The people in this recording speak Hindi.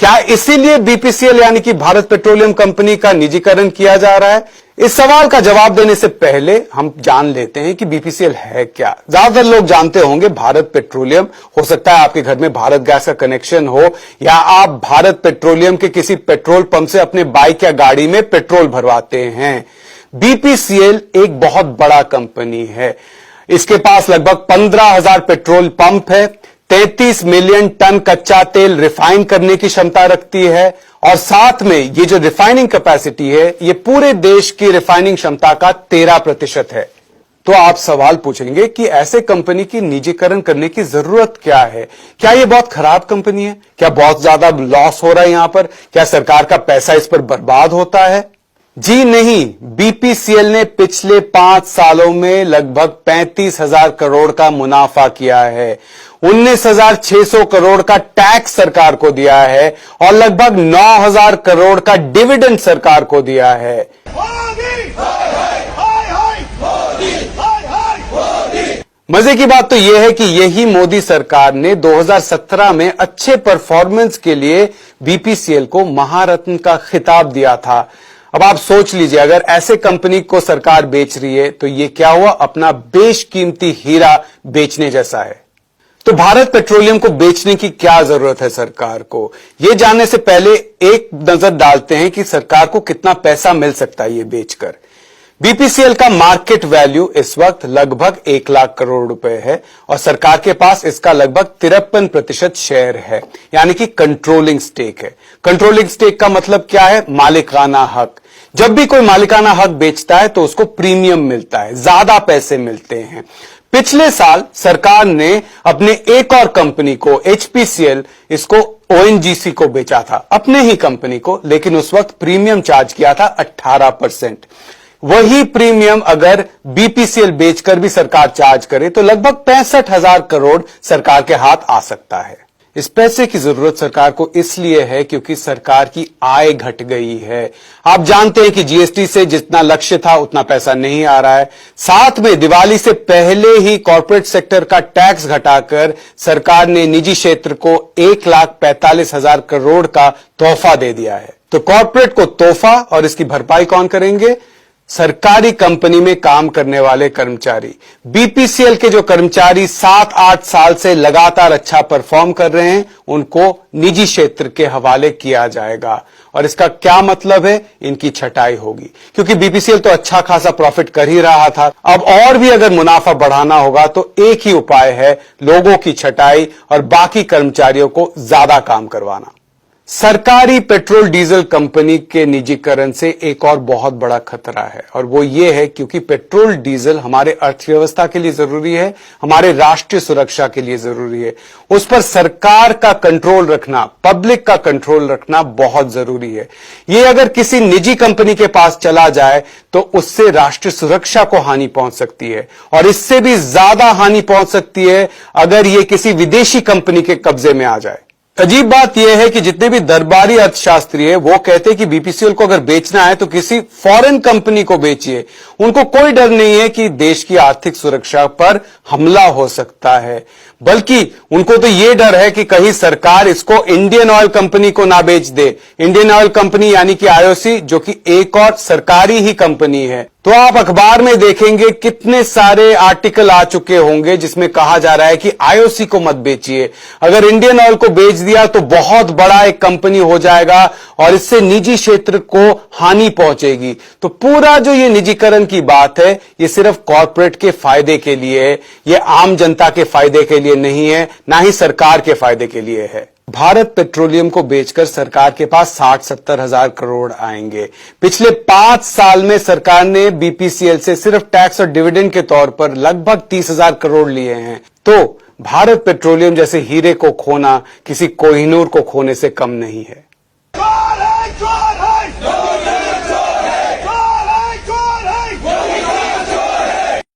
क्या इसीलिए बीपीसीएल यानी कि भारत पेट्रोलियम कंपनी का निजीकरण किया जा रहा है? इस सवाल का जवाब देने से पहले हम जान लेते हैं कि बीपीसीएल है क्या। ज्यादातर लोग जानते होंगे भारत पेट्रोलियम। हो सकता है आपके घर में भारत गैस का कनेक्शन हो या आप भारत पेट्रोलियम के किसी पेट्रोल पंप से अपने बाइक या गाड़ी में पेट्रोल भरवाते हैं। बीपीसीएल एक बहुत बड़ा कंपनी है। इसके पास लगभग 15,000 पेट्रोल पंप है, 33 मिलियन टन कच्चा तेल रिफाइन करने की क्षमता रखती है और साथ में ये जो रिफाइनिंग कैपेसिटी है ये पूरे देश की रिफाइनिंग क्षमता का 13% है। तो आप सवाल पूछेंगे कि ऐसे कंपनी की निजीकरण करने की जरूरत क्या है? क्या ये बहुत खराब कंपनी है? क्या बहुत ज्यादा लॉस हो रहा है यहां पर? क्या सरकार का पैसा इस पर बर्बाद होता है? जी नहीं, बीपीसीएल ने पिछले 5 सालों में लगभग 35,000 करोड़ का मुनाफा किया है, 19,600 करोड़ का टैक्स सरकार को दिया है और लगभग 9,000 करोड़ का डिविडेंड सरकार को दिया है। मजे की बात तो यह है कि यही मोदी सरकार ने 2017 में अच्छे परफॉर्मेंस के लिए बीपीसीएल को महारत्न का खिताब दिया था। अब आप सोच लीजिए, अगर ऐसे कंपनी को सरकार बेच रही है तो ये क्या हुआ? अपना बेशकीमती हीरा बेचने जैसा है। तो भारत पेट्रोलियम को बेचने की क्या जरूरत है सरकार को? यह जानने से पहले एक नजर डालते हैं कि सरकार को कितना पैसा मिल सकता है ये बेचकर। बीपीसीएल का मार्केट वैल्यू इस वक्त लगभग 1 लाख करोड़ रुपए है और सरकार के पास इसका लगभग 53% शेयर है, यानी कि कंट्रोलिंग स्टेक है। कंट्रोलिंग स्टेक का मतलब क्या है? मालिकाना हक। जब भी कोई मालिकाना हक बेचता है तो उसको प्रीमियम मिलता है, ज्यादा पैसे मिलते हैं। पिछले साल सरकार ने अपने एक और कंपनी को, एचपीसीएल, इसको ओएनजीसी को बेचा था, अपने ही कंपनी को, लेकिन उस वक्त प्रीमियम चार्ज किया था 18%। वही प्रीमियम अगर बीपीसीएल बेचकर भी सरकार चार्ज करे तो लगभग 65,000 करोड़ सरकार के हाथ आ सकता है। इस पैसे की जरूरत सरकार को इसलिए है क्योंकि सरकार की आय घट गई है। आप जानते हैं कि जीएसटी से जितना लक्ष्य था उतना पैसा नहीं आ रहा है। साथ में दिवाली से पहले ही कॉर्पोरेट सेक्टर का टैक्स घटाकर सरकार ने निजी क्षेत्र को 1,45,000 करोड़ का तोहफा दे दिया है। तो कॉर्पोरेट को तोहफा और इसकी भरपाई कौन करेंगे? सरकारी कंपनी में काम करने वाले कर्मचारी। बीपीसीएल के जो कर्मचारी 7-8 साल से लगातार अच्छा परफॉर्म कर रहे हैं उनको निजी क्षेत्र के हवाले किया जाएगा। और इसका क्या मतलब है? इनकी छटाई होगी, क्योंकि बीपीसीएल तो अच्छा खासा प्रॉफिट कर ही रहा था। अब और भी अगर मुनाफा बढ़ाना होगा तो एक ही उपाय है, लोगों की छटाई और बाकी कर्मचारियों को ज्यादा काम करवाना। सरकारी पेट्रोल डीजल कंपनी के निजीकरण से एक और बहुत बड़ा खतरा है और वो ये है क्योंकि पेट्रोल डीजल हमारे अर्थव्यवस्था के लिए जरूरी है, हमारे राष्ट्रीय सुरक्षा के लिए जरूरी है। उस पर सरकार का कंट्रोल रखना, पब्लिक का कंट्रोल रखना बहुत जरूरी है। ये अगर किसी निजी कंपनी के पास चला जाए तो उससे राष्ट्रीय सुरक्षा को हानि पहुंच सकती है और इससे भी ज्यादा हानि पहुंच सकती है अगर ये किसी विदेशी कंपनी के कब्जे में आ जाए। अजीब बात यह है कि जितने भी दरबारी अर्थशास्त्री है वो कहते हैं कि बीपीसीएल को अगर बेचना है तो किसी फॉरेन कंपनी को बेचिए। उनको कोई डर नहीं है कि देश की आर्थिक सुरक्षा पर हमला हो सकता है, बल्कि उनको तो यह डर है कि कहीं सरकार इसको इंडियन ऑयल कंपनी को ना बेच दे। इंडियन ऑयल कंपनी यानी कि आईओसी, जो कि एक और सरकारी ही कंपनी है। तो आप अखबार में देखेंगे कितने सारे आर्टिकल आ चुके होंगे जिसमें कहा जा रहा है कि आईओसी को मत बेचिए। अगर इंडियन ऑयल को बेच दिया तो बहुत बड़ा एक कंपनी हो जाएगा और इससे निजी क्षेत्र को हानि पहुंचेगी। तो पूरा जो ये निजीकरण की बात है ये सिर्फ कॉर्पोरेट के फायदे के लिए है, ये आम जनता के फायदे के लिए नहीं है, ना ही सरकार के फायदे के लिए है। भारत पेट्रोलियम को बेचकर सरकार के पास 60-70 हजार करोड़ आएंगे। पिछले 5 साल में सरकार ने बीपीसीएल से सिर्फ टैक्स और डिविडेंड के तौर पर लगभग 30,000 करोड़ लिए हैं। तो भारत पेट्रोलियम जैसे हीरे को खोना किसी कोहिनूर को खोने से कम नहीं है।